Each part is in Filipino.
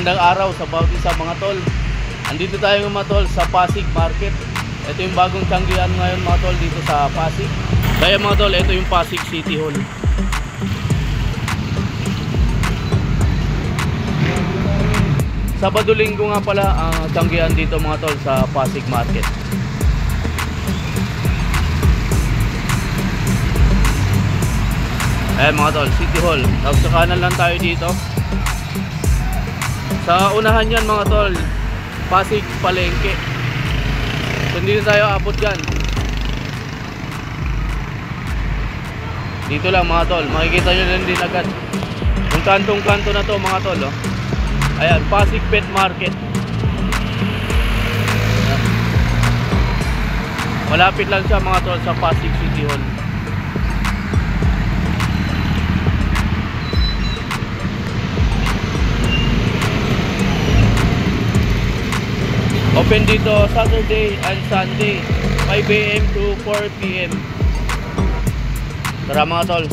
Magandang araw sa bawat isa mga tol. Andito tayo mga tol sa Pasig Market. Ito yung bagong tiyanggian ngayon mga tol dito sa Pasig. Kaya mga tol, ito yung Pasig City Hall. Sabado Linggo nga pala ang tiyanggian dito mga tol sa Pasig Market. Ayan mga tol, City Hall. Tapos sa kanan lang tayo dito. Sa unahan yan mga tol, Pasig Palengke. So hindi na tayo abot dyan. Dito lang mga tol, makikita nyo lang din agad yung kantong-kanto na to mga tol. Oh. Ayan, Pasig Pet Market. Ayan. Malapit lang siya mga tol sa Pasig City Hall. Open dito Saturday and Sunday 5 AM to 4 PM. Tara mga tol,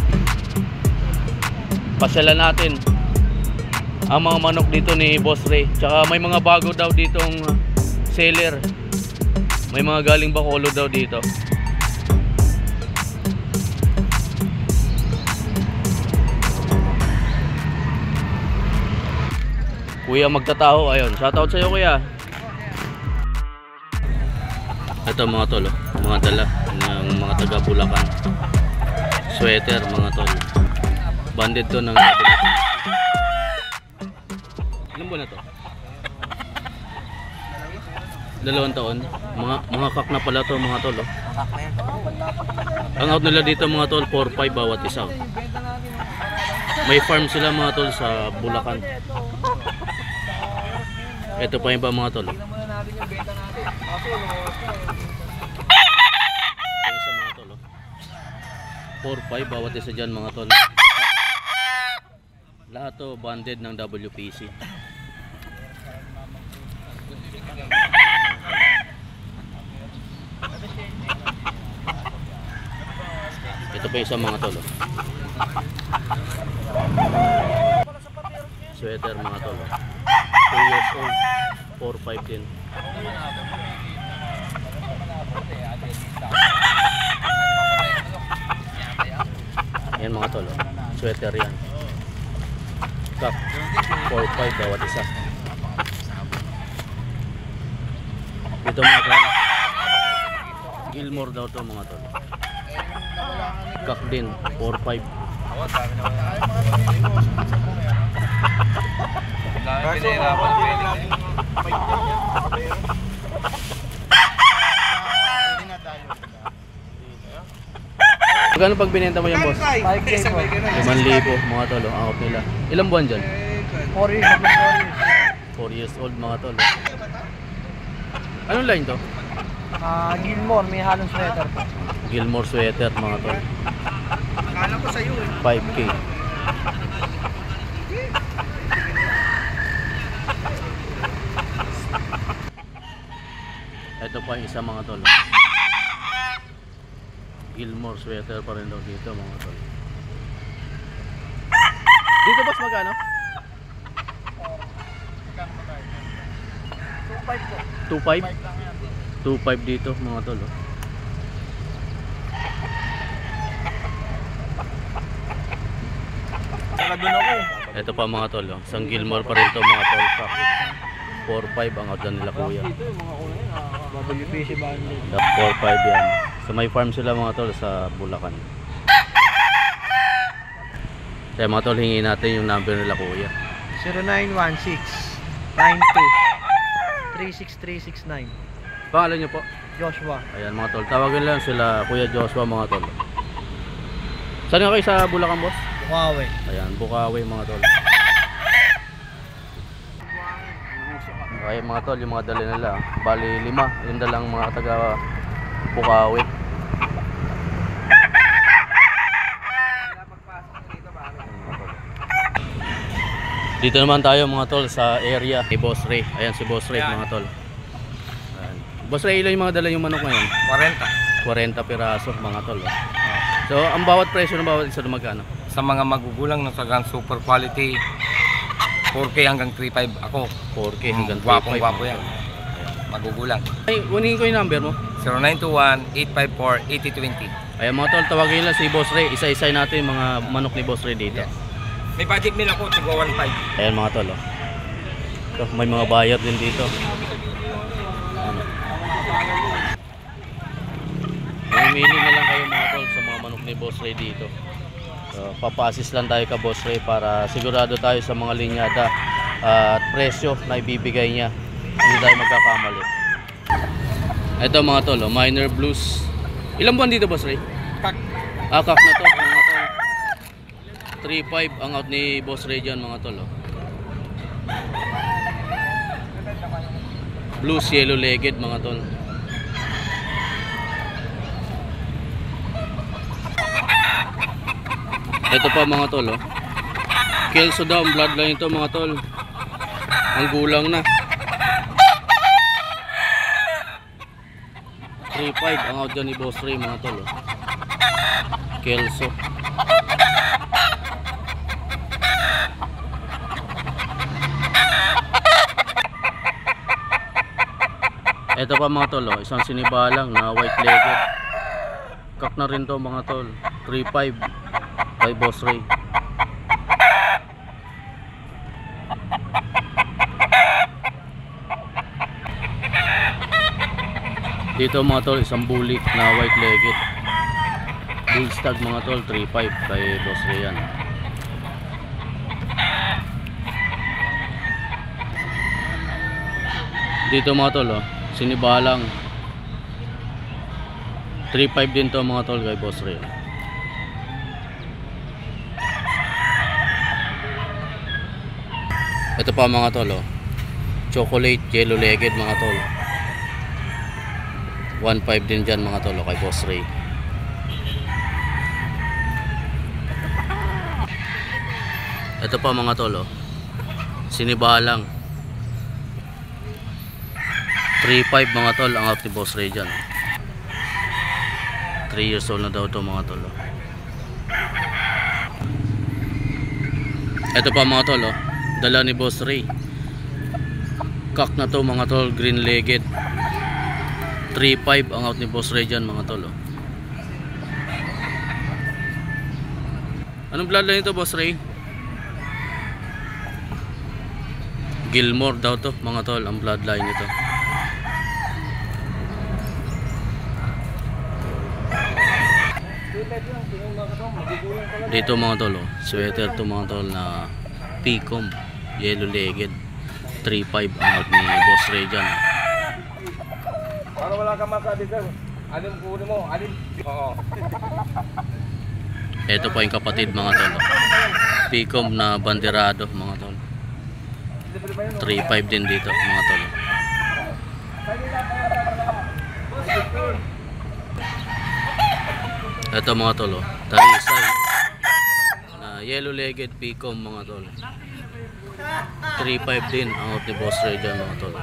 pasyalan natin ang mga manok dito ni Boss Ray. Tsaka may mga bago daw ditong seller. May mga galing Bacolod daw dito. Kuya magtataho, ayun. Shoutout sa'yo kuya. Ito mga tol, mga dala ng mga taga Bulacan. Sweater mga tol. Banded to ng ilan buwan na to? 2 taon. Mga kak na pala to mga tol. Oh. Ang out nila dito mga tol 4-5 bawat isa. May farm sila mga tol sa Bulacan. Ito pa yung ba mga tol. Isa mga tol. 4-5 bawat isa dyan mga tol. Lahat to banded ng WPC. Ito pa isa mga tol. Sweater mga tol. 2 years old, 4-5 din. Yan mga tol, sweater yan. Cup 4-5 bawat isa. Ito mga tol, Gilmore daw to mga tol. Cup din 4-5. Magkano pag binenta mo yung boss? 5K po. 5,000 mga tol, ang out nila. Ilang buwan dyan? 4 years. 4 years old mga tol. Anong line to? Gilmore, may halong sweater po. Gilmore sweater mga tol. Akala ko sa'yo eh. 5K. Ito pa yung isa mga tol. Gilmore sweater pa rin daw dito mga tol. Dito boss magkano? 2.5 po. 2.5 dito mga tol. Oh. Ito pa mga tol. Oh. Sang Gilmore pa rin to mga tol. 4.5 ang order nila kuya. WPC banded. 4.5 yan. So may farm sila mga tol sa Bulacan. Kaya mga tol, hingin natin yung number nila kuya. 0916-92-36369. Pangalan nyo po? Joshua. Ayan mga tol, tawagan lang sila Kuya Joshua mga tol. Saan nga kayo sa Bulacan boss? Bukawi. Ayan, Bukawi mga tol. Ayan mga tol, yung mga dala nila bali 5, yung dalang mga taga Bukawi. Dito naman tayo mga tol sa area ni Boss Ray. Ayan si Boss Ray mga tol. Ayan. Boss Ray, ilan yung mga dala yung manok ngayon? 40 piraso mga tol. So ang bawat presyo ng bawat isa magkano? Sa mga magugulang ng sagang super quality 4K hanggang 3.5 ako. 4K hanggang 3.5. Gwapong-gwapo yan. Magugulang. Ay, kunin ko yung number mo. 0921-854-8020. Ayan mga tol, tawagin lang si Boss Ray. Isa-isay natin yung mga manok ni Boss Ray dito. Yeah. May budget meal ako, tigwa 1.5. Ayan mga tol, oh. Ito, may mga buyer din dito. Ano. Mamili na lang kayo mga tol sa mga manok ni Boss Ray dito. So, papa-assist lang tayo ka Boss Ray para sigurado tayo sa mga linyada at presyo na ibibigay niya. Hindi tayo magkakamali. Ito mga tol, oh, Minor Blues. Ilang buwan dito Boss Ray? Kak. Kak na to mga tol. 3.5 ang out ni Boss Ray dyan mga tol, oh. Blues yellow legged mga tol. Ito pa mga tol, oh. Kelso daw ang bloodline ito mga tol. Ang gulang na. 3.5 ang out dyan ni Boss Ray mga tol, oh. Kelso. Ito pa mga tol, oh, isang sinibalang na white legged. Kak na rin to mga tol. 3.5 kay Boss Ray. Dito mga tol, isang bulik na white legged. Bull stag mga tol, 3.5 kay Boss Ray yan. Dito mga tol, oh, sinibalang 3.5 din to mga tol kay Boss Ray. Ito pa mga tol, oh, chocolate yellow legged mga tol. 1.5 din dyan mga tol, oh, kay Boss Ray. Ito pa mga tol, oh, sinibalang 3.5 mga tol ang out ni Boss Ray dyan. 3 years old na daw to mga tol, oh. Ito pa mga tol, oh, dala ni Boss Ray. Kak na to mga tol, green legged. 3.5 ang out ni Boss Ray dyan mga tol, oh. Anong bloodline ito Boss Ray? Gilmore daw to mga tol ang bloodline nito. Dito mga tol, oh, sweater to mga tol na Picom yellow legged. 3.5 ang out ni Boss Ray dyan. Para wala kang masabi sir. Alin kunin mo? Alin? Oo. Ito pa yung kapatid mga tol, oh. Picom na banderado mga tol. 3.5 din dito mga tol. Ito mga tol, oh, talisay na yellow legged Picom mga tol. 3.5 din ang out ni Boss Ray dyan mga tol.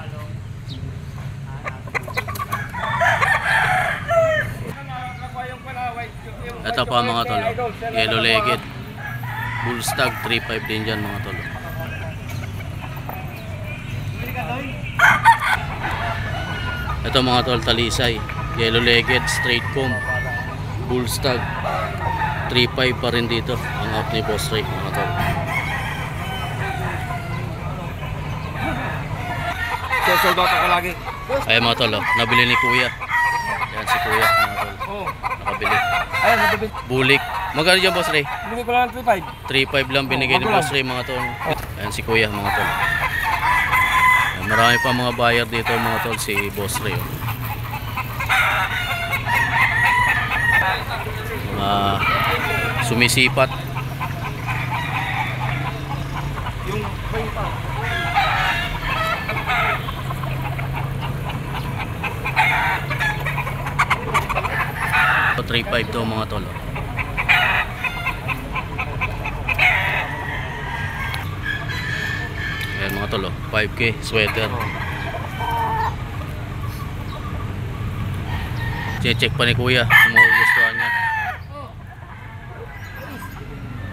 Ito pa mga tol, oh, yellow legged bull stag. 3.5 din dyan mga tol. Ito mga tol, talisay yellow legged straight comb bull stag. 3.5 pa rin dito ang out ni Boss Ray mga tol. Sold out ako lagi. Ay mga tol, oh, nabili ni Kuya. Yan si Kuya mga tol. Oo. Nakabili. Ayan, nabibig. Bulik. Magkano dyan Boss Ray? Bigay ko lang ng 3.5. 3.5 lang binigay ni Boss Ray mga tol. Ayan si Kuya mga tol. Ayan, marami pa mga buyer dito mga tol si Boss Ray, oh. Mga sumisipat. So 3.5 to mga tol, oh. Ayan mga tol, oh, 5K sweater. Check pa ni Kuya kung magugustuhan niya.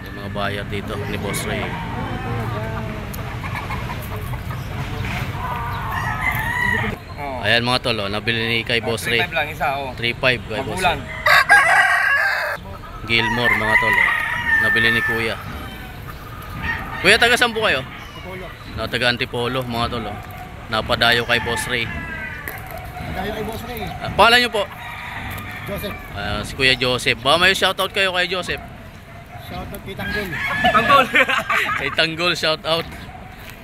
Yung mga buyer dito ni Boss Ray. Ayan mga tol, oh, nabili ni kay Boss Ray. 3.5 lang isa, oh. 3.5 kay Boss Magulang. Ray. Gilmore mga tol, oh. Nabili ni Kuya. Kuya, taga saan po kayo? Na taga Antipolo mga tol, oh. Napadayo kay Boss Ray. Tayo kay Boss Ray. Pangalan nyo po? Joseph. Si Kuya Joseph. Baka may shoutout kayo kay Joseph. Shoutout kay Tanggol. Tanggol. Kay Tanggol, shoutout.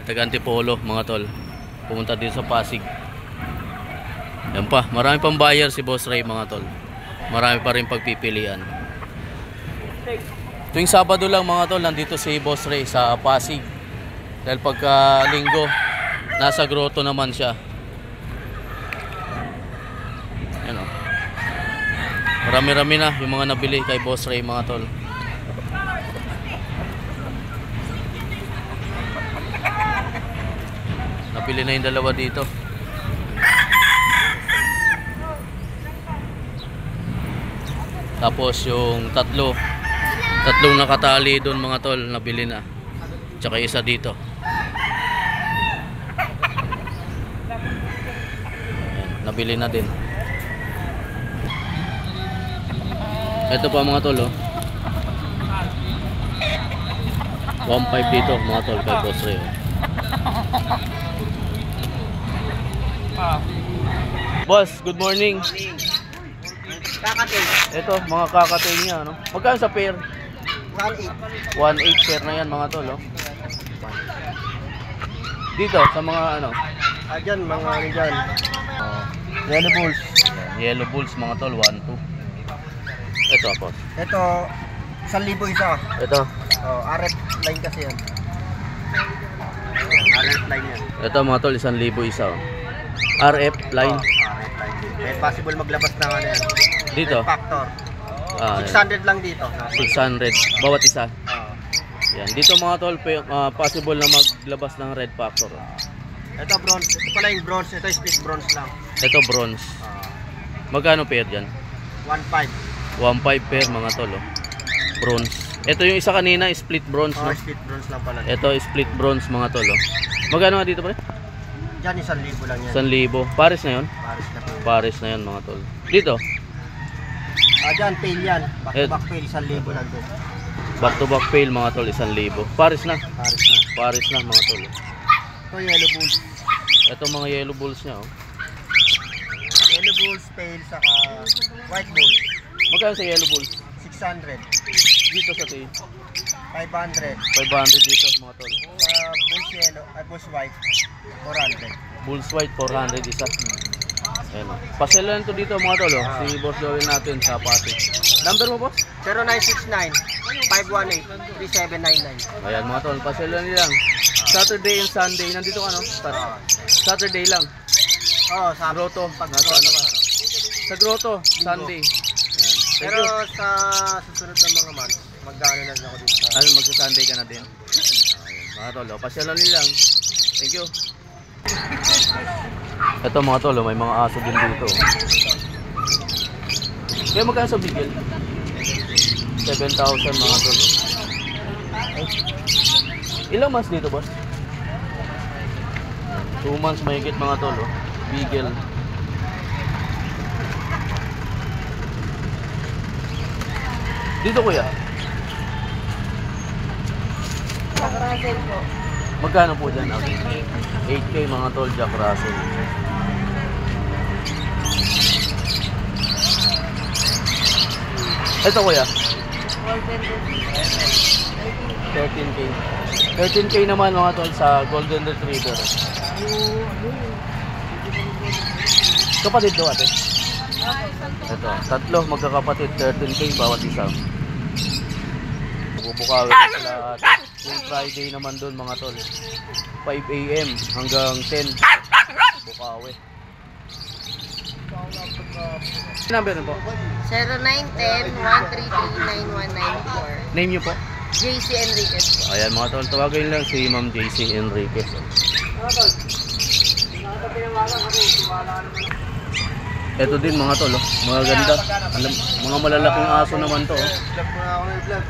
Taga Antipolo mga tol. Pumunta din sa Pasig. Yan pa, marami pang buyer si Boss Ray mga tol. Marami pa rin pagpipilian. Tuwing Sabado lang mga tol, nandito si Boss Ray sa Pasig. Dahil pagka linggo, nasa grotto naman siya. Yan o. Marami-rami na yung mga nabili kay Boss Ray mga tol. Nabili na yung dalawa dito. Tapos yung tatlong nakatali doon mga tol, nabili na. Tsaka isa dito. Ayan, nabili na din. Ito pa mga tol, oh. 1.5 dito mga tol kay Boss Ray, oh. Boss, good morning. Kakatay. Ito, mga kakatay niya, no? Magkano sa pair? 1.8. 1.8 pair na yan mga tol, oh. Dito, sa mga ano? Dyan, mga ano dyan. Yellow Bulls. Yellow Bulls mga tol, 1.2. Ito, boss. Ito, 1,000 isa. Ito. Oh, RF line kasi yan. RF line yan. Ito mga tol, 1,000 isa, oh. RF line. RF line. May possible maglabas ng ano yan. Dito. Red factor. Ah, 600 lang dito. 600 bawat isa. Oh. Yan. Dito mga tol, possible na maglabas ng red factor. Ito bronze. Ito pala yung bronze. Ito split bronze lang. Ito bronze. Magkano pair dyan? 1.5. 1.5 pair mga tol, oh. Bronze. Ito yung isa kanina, split bronze, Oh, no? split bronze lang pala. Ito split bronze mga tol, oh. Magkano nga dito pare? Diyan 1,000 lang yan. 1,000. Pares na yun? Paris na po. Pares na yan mga tol. Dito, Diyan, pail yan. Back to Eh. back pail, 1,000 lang doon. back to back pail mga tol, 1,000. Pares na. Paris na. Pares na mga tol. Ito yellow bulls. Ito mga yellow bulls niya, oh. Yellow bulls, pail, saka white bulls. Magkano sa yellow bulls? 600. Dito sa tail. 500. 500 dito mga tol. Bulls yellow, bulls white, 400. Bulls white 400 isa. Ayan, oh. Pasyalan to dito mga tol, oh. Si Boss Joel natin sa Pasig. Number mo boss? 0969-518-3799. Ayan mga tol, pasyalan nyo lang. Saturday and Sunday, nandito ka no? Saturday lang. Oo, sa Grotto, pag nasa ano ka? Sa Grotto, Sunday. Ayan. Thank Pero you. sa susunod na mga months, magdaan na ako dito sa... Ano, magsa-Sunday ka na din. Ayan, mga tol, oh. Pasyalan nyo lang. Thank you. Ito mga tol, oh, may mga aso din dito. Oh. Kaya magkano sa bigel? 7,000 mga tol. Oh. Ilang months dito, boss? 2 months mahigit mga tol, oh. Beagle. Dito kuya. Magkano po dyan? 8K mga tol, Jack Russell. Ito kuya. 13K. 13K naman mga tol sa Golden Retriever. Kapatid to ate? Ito, tatlo magkakapatid, 13K bawat isa. Bubukawin na sila ate. Yung Friday naman doon mga tol. 5 AM hanggang 10. Bukawi. Number na po? 0910-133-9194. Name nyo po? JC Enriquez po. Ayan mga tol, tawagin lang si Ma'am JC Enriquez. Ito din mga tol, oh. Mga ganda. Mga malalaking aso naman to. Oh. Vlog mo na ako ng vlog.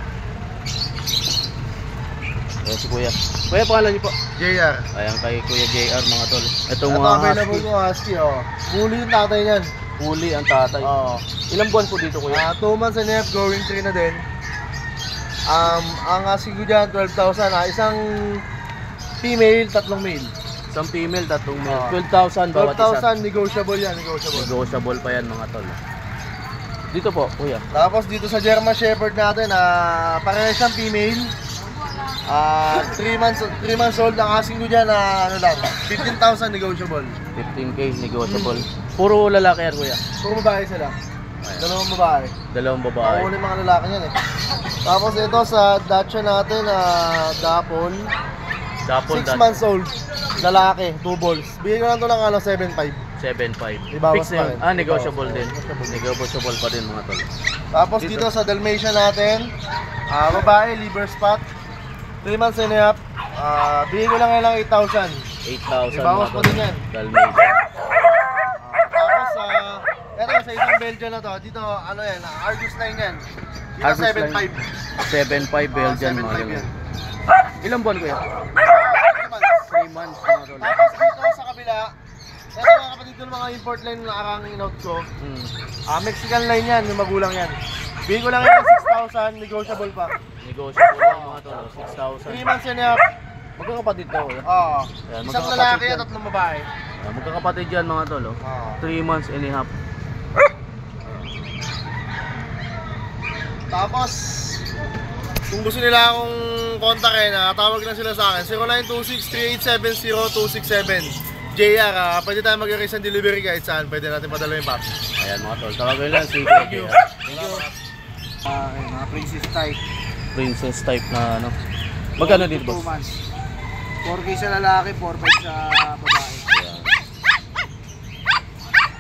Ayan si Kuya. Kuya, pangalan niyo po? JR. Ayan kay Kuya JR mga tol. Itong Ito mga available husky. ko husky, oh. Huli yung tatay niyan. Huli ang tatay. Oo. Ilang buwan po dito Kuya? 2 months and a half, going 3 na din. Ang husky ko dyan, 12,000. Isang female, 3 male. Isang female, tatlong male. Oo. 12,000 bawat isa. 12,000, negotiable yan, negotiable. Negotiable pa yan mga tol. Dito po, Kuya. Tapos dito sa German Shepherd natin, parehas siyang female. 3 months old, ang asking ko dyan ano lang, 15,000 negotiable. 15k negotiable. Puro lalaki yan Kuya. Kung babae sila. Dalawang babae. Dalawang Ako babae. yung mga lalaki yan eh. Tapos ito sa Dacia natin, Dapol. Dapol 6 months old, lalaki, 2 balls. Bigyan ko lang ito ng 7.5. 7.5. Ibawas Fix pa na yun. rin. Negotiable Ibawas din. pa rin. Negotiable pa din mga tol. Tapos dito sa Dalmatian natin, babae, liver spot, 3 months and a half. Bigyan ko lang yan ng 8,000. 8,000 Ibawas mga pa tol. din yan. Dalmatian. Tapos eto sa isang Belgian na to, dito ano yan, Argus line yan. Dito Argus 7.5. 7.5 Belgian 7.5 mga yan. ganun. Ilang buwan Kuya? 3 months mga tol. Tapos dito sa kabila, ito mga kapatid ko mga import line na arang in-out ko. Hmm. Mexican line yan, yung magulang yan. Bigyan ko lang yan ng 6,000, negotiable pa. Negotiable lang mga tol. 3 6,000. months and a half. Magkakapatid daw Kuya. Oo. Ayan, Isang magkakapatid lalaki yan. at 3 babae. Magkakapatid yan mga tol. Oo. 3 months and a half. Tapos, kung gusto nila akong kontakin, tawag lang sila sa akin. 0926-3870-267. JR, pwede tayo mag-erase ng delivery kahit saan. Pwede natin padala yung papi. Ayan mga tol. Tawagin lang si Kuya JR. Mga princess type. Princess type na ano. Magkano dito 2 boss? months. 4K sa lalaki, 4.5 sa babae. Ayan.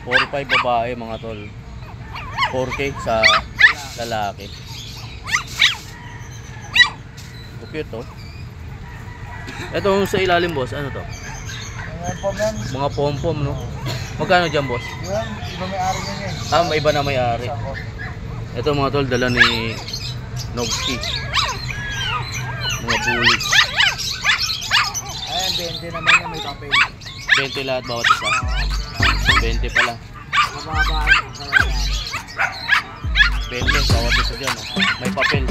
4-5 babae mga tol. 4K sa lalaki. Cute to. Ito sa ilalim boss, ano to? Ayan po yan. Mga pom-pom no? Magkano dyan boss? Yan, iba may ari na yan. May iba na may-ari. Ito mga tol, dala ni Nobski. Mga bully. Ayan, 20 naman yan, may papel. 20 lahat bawat isa. 20 pala. Mababaan ko sa 20 bawat isa dyan. Oh. May papel.